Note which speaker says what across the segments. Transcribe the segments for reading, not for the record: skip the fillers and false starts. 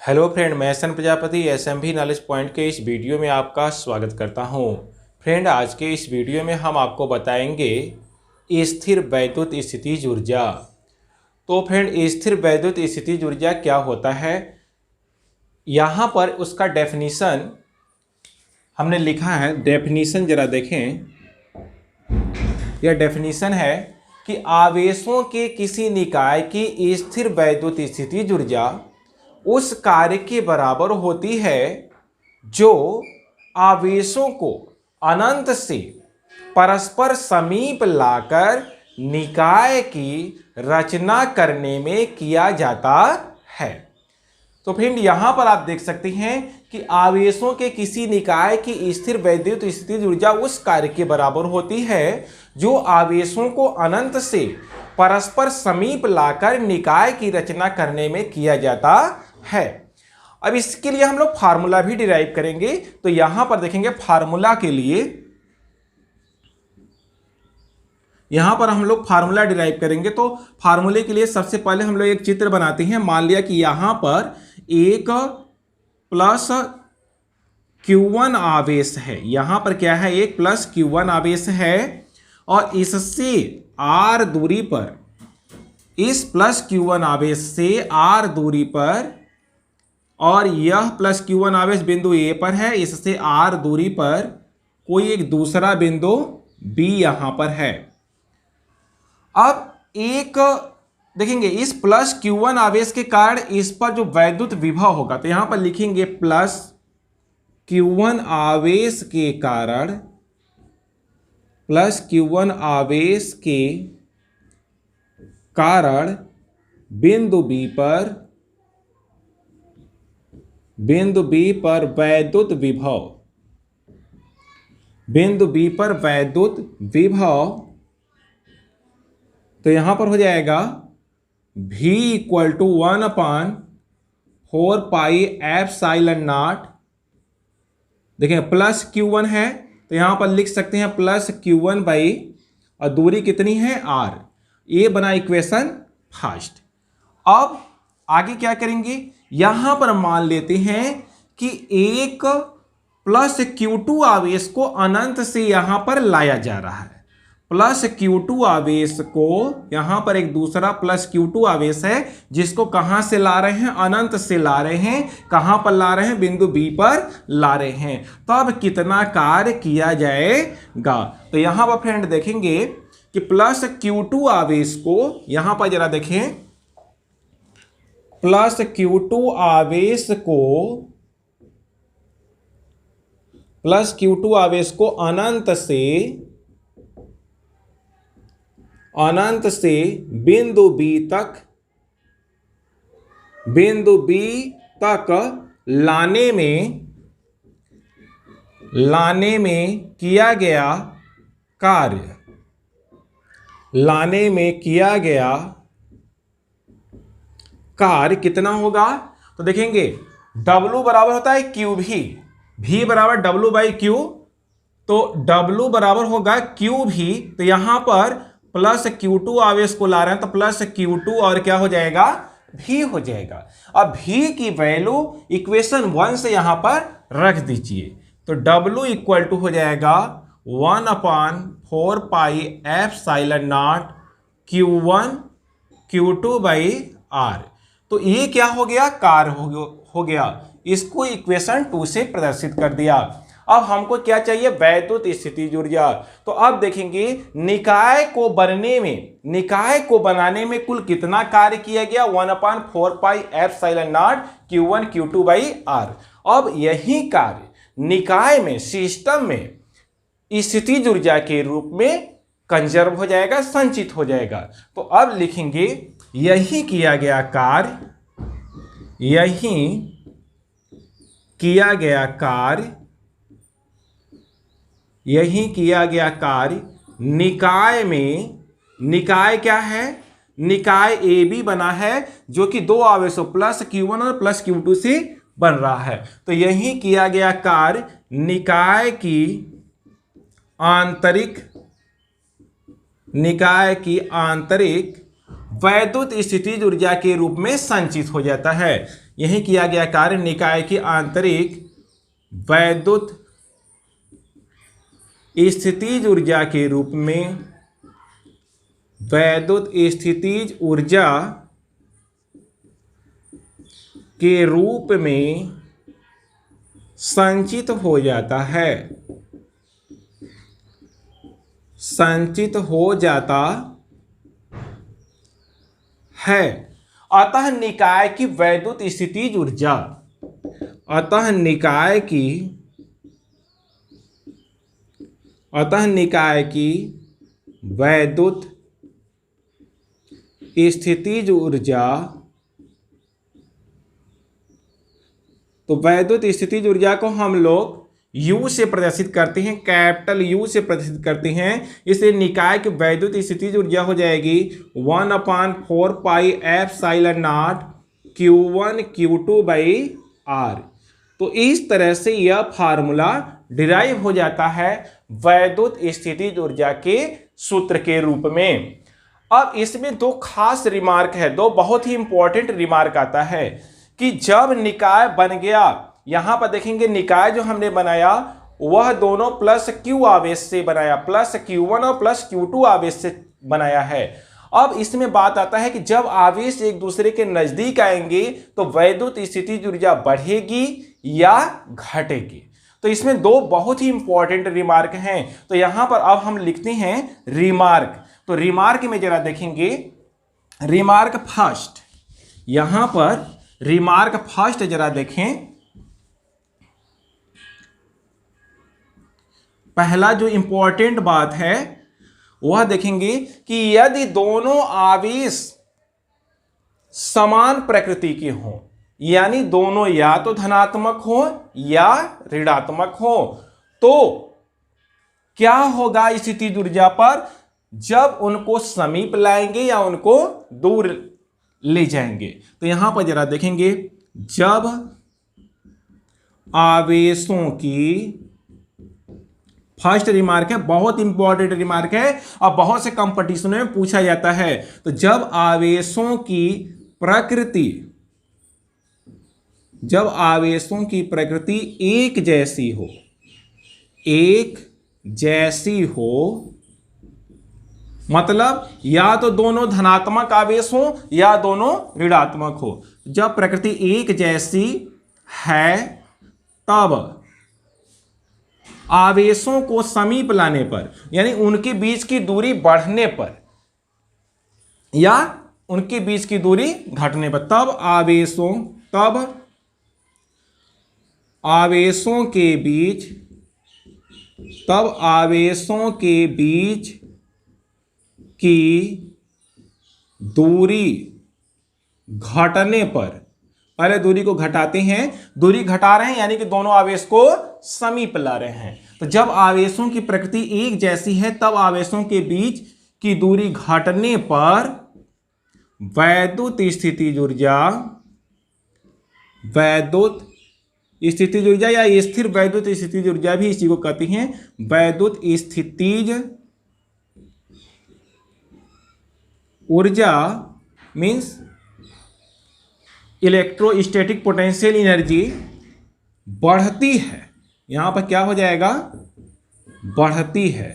Speaker 1: Hello friend, मैं S N Prajapati SMB knowledge point के इस वीडियो में आपका स्वागत करता हूं। फ्रेंड, आज के इस वीडियो में हम आपको बताएंगे स्थिर वैद्युत स्थितिज ऊर्जा। तो फ्रेंड, स्थिर वैद्युत स्थितिज ऊर्जा क्या होता है, यहाँ पर उसका डेफिनीशन हमने लिखा है। डेफिनीशन जरा देखें। यह डेफिनीशन है कि आवेशों के किसी निकाय की स्थिर वैद्युत स्थितिज ऊर्जा उस कार्य के बराबर होती है जो आवेशों को अनंत से परस्पर समीप लाकर निकाय की रचना करने में किया जाता है। तो फ्रेंड, यहां पर आप देख सकते हैं कि आवेशों के किसी निकाय की स्थिर वैद्युत स्थितिज ऊर्जा उस कार्य के बराबर होती है जो आवेशों को अनंत से परस्पर समीप लाकर निकाय की रचना करने में किया जाता है। अब इसके लिए हम लोग फार्मूला भी डिराइव करेंगे। तो यहां पर देखेंगे फार्मूला के लिए, यहां पर हम लोग फार्मूला डिराइव करेंगे। तो फार्मूले के लिए सबसे पहले हम लोग एक चित्र बनाते हैं। मान लिया कि यहां पर एक प्लस Q1 आवेश है। यहां पर क्या है, एक प्लस Q1 आवेश है और इससे R दूरी पर, इस प्लस Q1 आवेश से R दूरी पर, और यह प्लस Q1 आवेश बिंदु A पर है, इससे R दूरी पर कोई एक दूसरा बिंदु B यहां पर है। अब एक देखेंगे इस प्लस Q1 आवेश के कारण इस पर जो वैद्युत विभव होगा, तो यहां पर लिखेंगे प्लस Q1 आवेश के कारण, प्लस Q1 आवेश के कारण बिंदु B पर वैद्युत विभव, बिंदु B पर वैद्युत विभव, तो यहां पर हो जाएगा V equal to 1/4 pi epsilon nought. देखिए प्लस Q1 है तो यहां पर लिख सकते हैं प्लस Q1 बाई, और दूरी कितनी है R। ये बना इक्वेशन फर्स्ट। अब आगे क्या करेंगे, यहां पर मान लेते हैं कि एक प्लस Q2 आवेश को अनंत से यहां पर लाया जा रहा है। प्लस Q2 आवेश को यहां पर एक दूसरा प्लस Q2 आवेश है जिसको कहां से ला रहे हैं, अनंत से ला रहे हैं। कहां पर ला रहे हैं, बिंदु B पर ला रहे हैं। तो अब कितना कार्य किया जाएगा, तो यहां पर फ्रेंड देखेंगे कि प्लस Q2 आवेश को, यहां पर जरा देखें, प्लस Q2 आवेश को, प्लस Q2 आवेश को अनंत से बिंदु B तक लाने में किया गया कार्य, कितना होगा। तो देखेंगे W बराबर होता है QV, V बराबर W बाई Q, तो W बराबर होगा QV। तो यहां पर प्लस Q2 आवेश को ला रहे हैं तो प्लस Q2 और क्या हो जाएगा, V हो जाएगा। अब V की वैल्यू इक्वेशन 1 से यहां पर रख दीजिए, तो W इक्वल टू हो जाएगा 1/4 pi epsilon not Q1 Q2 by R। तो ये क्या हो गया, कार्य हो गया। इसको इक्वेशन 2 से प्रदर्शित कर दिया। अब हमको क्या चाहिए, वैद्युत स्थितिज ऊर्जा। तो अब देखेंगे निकाय को बनाने में कुल कितना कार्य किया गया, 1/4 pi epsilon not Q1 Q2 by R। अब यही कार्य निकाय में, सिस्टम में स्थितिज ऊर्जा के रूप में कंजर्व हो जाएगा, संचित हो जाएगा। तो अब लिखेंगे यही किया गया कार्य निकाय में, निकाय क्या है, निकाय AB बना है जो कि दो आवेशों प्लस Q1 और प्लस Q2 से बन रहा है। तो यही किया गया कार्य निकाय की आंतरिक वैद्युत स्थितिज ऊर्जा के रूप में संचित हो जाता है। यही किया गया कार्य निकाय की आंतरिक वैद्युत स्थितिज ऊर्जा के रूप में वैद्युत स्थितिज ऊर्जा के रूप में संचित हो जाता है, संचित हो जाता है। अतः निकाय की वैद्युत स्थितिज ऊर्जा, अतः निकाय की वैद्युत स्थितिज ऊर्जा, तो वैद्युत स्थितिज ऊर्जा को हम लोग U से प्रदर्शित करते हैं, कैपिटल U से प्रदर्शित करते हैं। इसलिए निकाय की वैद्युत स्थितिज ऊर्जा हो जाएगी 1/4 pi epsilon not Q1 Q2 by R। तो इस तरह से यह फार्मूला डिराइव हो जाता है वैद्युत स्थितिज ऊर्जा के सूत्र के रूप में। अब इसमें दो खास रिमार्क है, दो बहुत ही इंपॉर्टेंट रिमार्क आता है कि जब निकाय बन गया, यहां पर देखेंगे निकाय जो हमने बनाया वह दोनों प्लस Q आवेश से बनाया, प्लस Q1 और प्लस Q2 आवेश से बनाया है। अब इसमें बात आता है कि जब आवेश एक दूसरे के नजदीक आएंगे तो वैद्युत स्थितिज ऊर्जा बढ़ेगी या घटेगी। तो इसमें दो बहुत ही इंपॉर्टेंट रिमार्क हैं। तो यहां पर अब हम लिखते हैं रिमार्क। तो रिमार्क में जरा देखेंगे, रिमार्क फर्स्ट, यहां पर रिमार्क फर्स्ट जरा देखें। पहला जो इंपॉर्टेंट बात है वह देखेंगे कि यदि दोनों आवेश समान प्रकृति के हों, यानी दोनों या तो धनात्मक हो या ऋणात्मक हो, तो क्या होगा स्थितिज ऊर्जा पर? जब उनको समीप लाएंगे या उनको दूर ले जाएंगे। तो यहां पर जरा देखेंगे, जब आवेशों की, फर्स्ट रिमार्क है, बहुत इंपॉर्टेंट रिमार्क है और बहुत से कंपटीशनों में पूछा जाता है। तो जब आवेशों की प्रकृति, जब आवेशों की प्रकृति एक जैसी हो, एक जैसी हो, मतलब या तो दोनों धनात्मक आवेश हो या दोनों ऋणात्मक हो। जब प्रकृति एक जैसी है तब आवेशों को समीप लाने पर, यानी उनके बीच की दूरी बढ़ने पर या उनके बीच की दूरी घटने पर, तब आवेशों के बीच की दूरी घटने पर, पहले दूरी को घटाते हैं, दूरी घटा रहे हैं यानी कि दोनों आवेश को समीप ला रहे हैं। तो जब आवेशों की प्रकृति एक जैसी है तब आवेशों के बीच की दूरी घटने पर वैद्युत स्थितिज ऊर्जा, या स्थिर वैद्युत स्थितिज ऊर्जा भी इसी को कहती हैं, वैद्युत स्थितिज ऊर्जा मीन्स इलेक्ट्रोस्टैटिक पोटेंशियल एनर्जी बढ़ती है। यहां पर क्या हो जाएगा? बढ़ती है।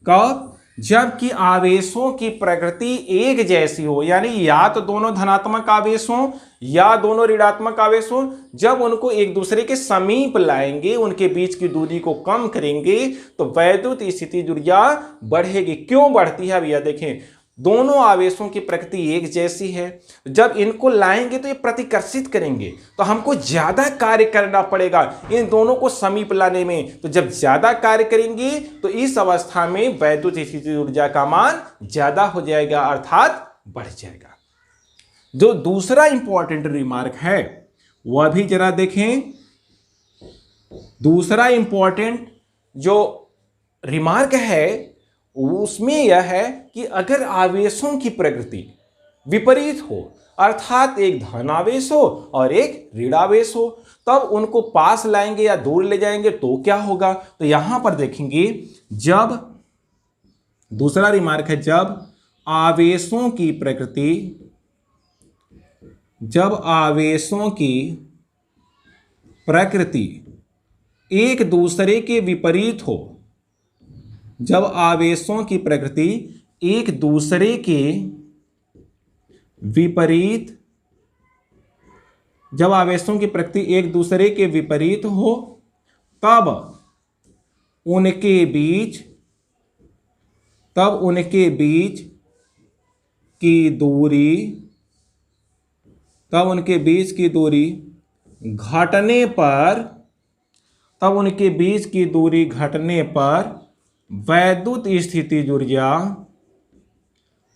Speaker 1: कब? जबकि आवेशों की प्रकृति एक जैसी हो, यानी या तो दोनों धनात्मक आवेश हो या दोनों ऋणात्मक आवेश हो। जब उनको एक दूसरे के समीप लाएंगे, उनके बीच की दूरी को कम करेंगे तो वैद्युत स्थितिज ऊर्जा बढ़ेगी। क्यों बढ़ती है भैया? देखें, दोनों आवेशों की प्रकृति एक जैसी है, जब इनको लाएंगे तो ये प्रतिकर्षित करेंगे, तो हमको ज्यादा कार्य करना पड़ेगा इन दोनों को समीप लाने में। तो जब ज्यादा कार्य करेंगे तो इस अवस्था में वैद्युत स्थितिज ऊर्जा का मान ज्यादा हो जाएगा, अर्थात बढ़ जाएगा। जो दूसरा इंपॉर्टेंट रिमार्क है वह भी जरा देखें। दूसरा इंपॉर्टेंट जो रिमार्क है उसमें यह है कि अगर आवेशों की प्रकृति विपरीत हो, अर्थात एक धनावेश हो और एक ऋणावेश हो, तब उनको पास लाएंगे या दूर ले जाएंगे तो क्या होगा? तो यहां पर देखेंगे, जब दूसरा रिमार्क है, जब आवेशों की प्रकृति जब आवेशों की प्रकृति एक दूसरे के विपरीत हो, जब आवेशों की प्रकृति एक दूसरे के विपरीत, जब आवेशों की प्रकृति एक दूसरे के विपरीत हो, तब उनके बीच की दूरी, तब उनके बीच की दूरी घटने पर, तब उनके बीच की दूरी घटने पर वैद्युत स्थितिज ऊर्जा,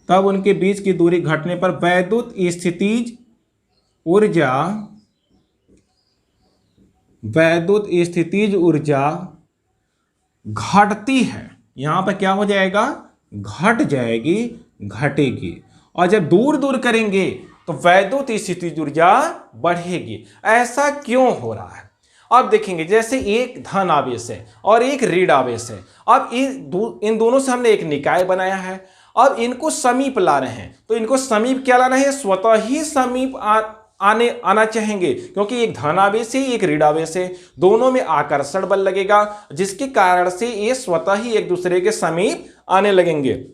Speaker 1: तब उनके बीच की दूरी घटने पर वैद्युत स्थितिज ऊर्जा, वैद्युत स्थितिज ऊर्जा घटती है। यहां पर क्या हो जाएगा? घट जाएगी, घटेगी। और जब दूर दूर करेंगे तो वैद्युत स्थितिज ऊर्जा बढ़ेगी। ऐसा क्यों हो रहा है? अब देखेंगे, जैसे एक धन आवेश है और एक ऋण आवेश है। अब इन दोनों से हमने एक निकाय बनाया है। अब इनको समीप ला रहे हैं, तो इनको समीप क्या लाना है? स्वतः ही समीप आना चाहेंगे, क्योंकि एक धन आवेश है, एक ऋण आवेश है। दोनों में आकर्षण बल लगेगा, जिसके कारण से ये स्वतः ही एक दूसरे के समीप आने लगेंगे।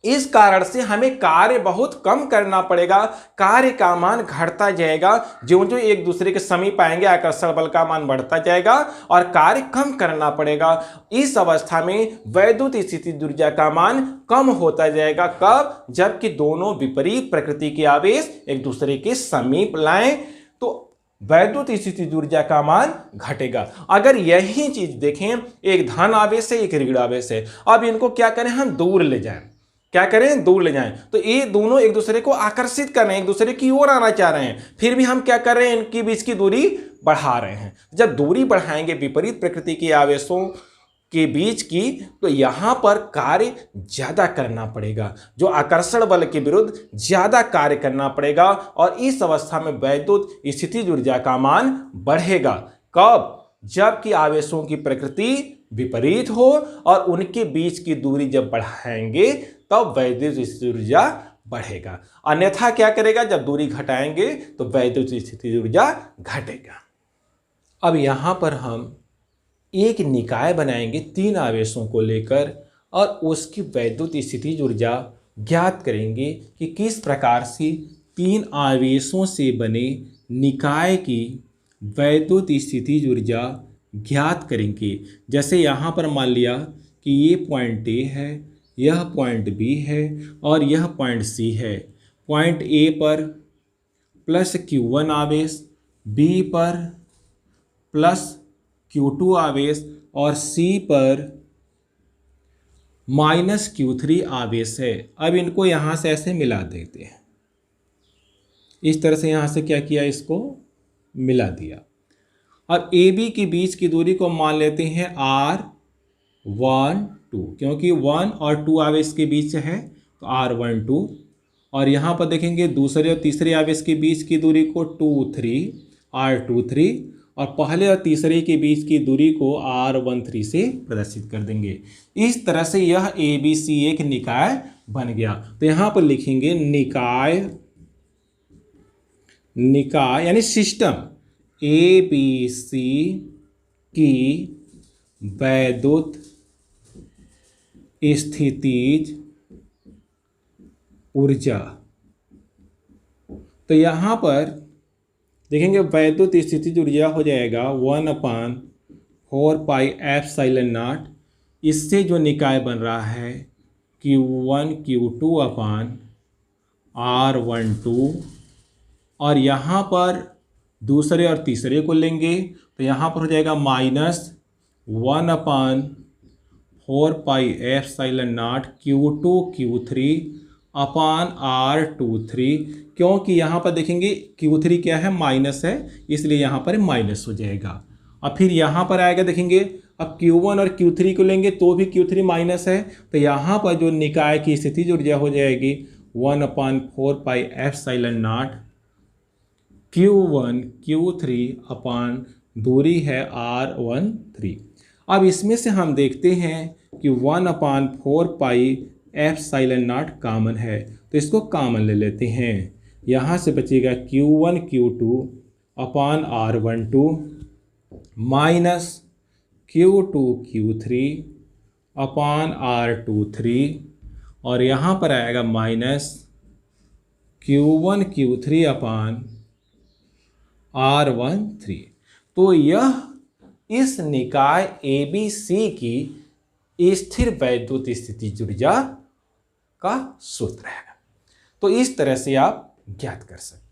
Speaker 1: इस कारण से हमें कार्य बहुत कम करना पड़ेगा, कार्य का मान घटता जाएगा। जो जो एक दूसरे के समीप आएंगे, आकर्षण बल का मान बढ़ता जाएगा और कार्य कम करना पड़ेगा। इस अवस्था में वैद्युत स्थितिज ऊर्जा का मान कम होता जाएगा। कब? जबकि दोनों विपरीत प्रकृति के आवेश एक दूसरे के समीप लाएं तो वैद्युत स्थितिज ऊर्जा का मान घटेगा। अगर यही चीज देखें, एक धन आवेश है, एक ऋण आवेश है। अब इनको क्या करें? हम दूर ले जाएं। क्या करें? दूर ले जाएं। तो ये दोनों एक दूसरे को आकर्षित कर रहे हैं, एक दूसरे की ओर आना चाह रहे हैं। फिर भी हम क्या कर रहे हैं? इनके बीच की दूरी बढ़ा रहे हैं। जब दूरी बढ़ाएंगे विपरीत प्रकृति के आवेशों के बीच की, तो यहां पर कार्य ज्यादा करना पड़ेगा, जो आकर्षण बल के विरुद्ध ज्यादा कार्य करना पड़ेगा। और इस अवस्था में वैद्युत स्थितिज ऊर्जा का मान बढ़ेगा। कब? जबकि आवेशों की प्रकृति विपरीत हो और उनके बीच की दूरी जब बढ़ाएंगे तब वैद्युत स्थितिज ऊर्जा बढ़ेगा। अन्यथा क्या करेगा? जब दूरी घटाएंगे तो वैद्युत स्थितिज ऊर्जा घटेगा। अब यहां पर हम एक निकाय बनाएंगे 3 आवेशों को लेकर और उसकी वैद्युत स्थितिज ऊर्जा ज्ञात करेंगे कि किस प्रकार से 3 आवेशों से बने निकाय की वैद्युत स्थितिज ऊर्जा ज्ञात करेंगे। जैसे यहाँ पर मान लिया कि ये पॉइंट ए है, यह पॉइंट बी है और यह पॉइंट सी है। पॉइंट ए पर प्लस Q1 आवेश, बी पर प्लस Q2 आवेश और सी पर माइनस Q3 आवेश है। अब इनको यहाँ से ऐसे मिला देते हैं। इस तरह से यहाँ से क्या किया? इसको मिला दिया। अब ए बी के बीच की दूरी को मान लेते हैं R1 2, क्योंकि 1 और 2 आवेश के बीच है तो R1 2। और यहाँ पर देखेंगे दूसरे और तीसरे आवेश के बीच की दूरी को 2 3 R2 3 और पहले और तीसरे के बीच की दूरी को R1 3 से प्रदर्शित कर देंगे। इस तरह से यह ABC एक निकाय बन गया। तो यहाँ पर लिखेंगे निकाय यानी सिस्टम ABC की वैद्युत स्थितिज ऊर्जा। तो यहाँ पर देखेंगे वैद्युत स्थितिज ऊर्जा हो जाएगा 1/4 पाई एप्सिलॉन नॉट। इससे जो निकाय बन रहा है Q1 Q2 अपान R12 और यहाँ पर दूसरे और तीसरे को लेंगे तो यहाँ पर हो जाएगा -1/4 pi epsilon not Q2 Q3 upon R23। क्योंकि यहाँ पर देखेंगे Q3 क्या है? माइनस है, इसलिए यहाँ पर माइनस हो जाएगा। अब फिर यहाँ पर आएगा, देखेंगे अब Q1 और Q3 को लेंगे तो भी Q3 माइनस है, तो यहाँ पर जो निकाय की स्थितिज ऊर्जा हो जाएगी 1/4 pi epsilon not Q1 Q3 अपान दूरी है R13। अब इसमें से हम देखते हैं कि 1/4 पाई एप्सिलॉन नॉट कॉमन है, तो इसको कॉमन ले लेते हैं। यहाँ से बचेगा Q1 Q2 upon R12 minus Q2 Q3 upon R23 और यहाँ पर आएगा minus Q1 Q3 upon R13। तो यह इस निकाय ABC की स्थिर वैद्युत स्थितिज ऊर्जा का सूत्र है। तो इस तरह से आप ज्ञात कर सकते हैं।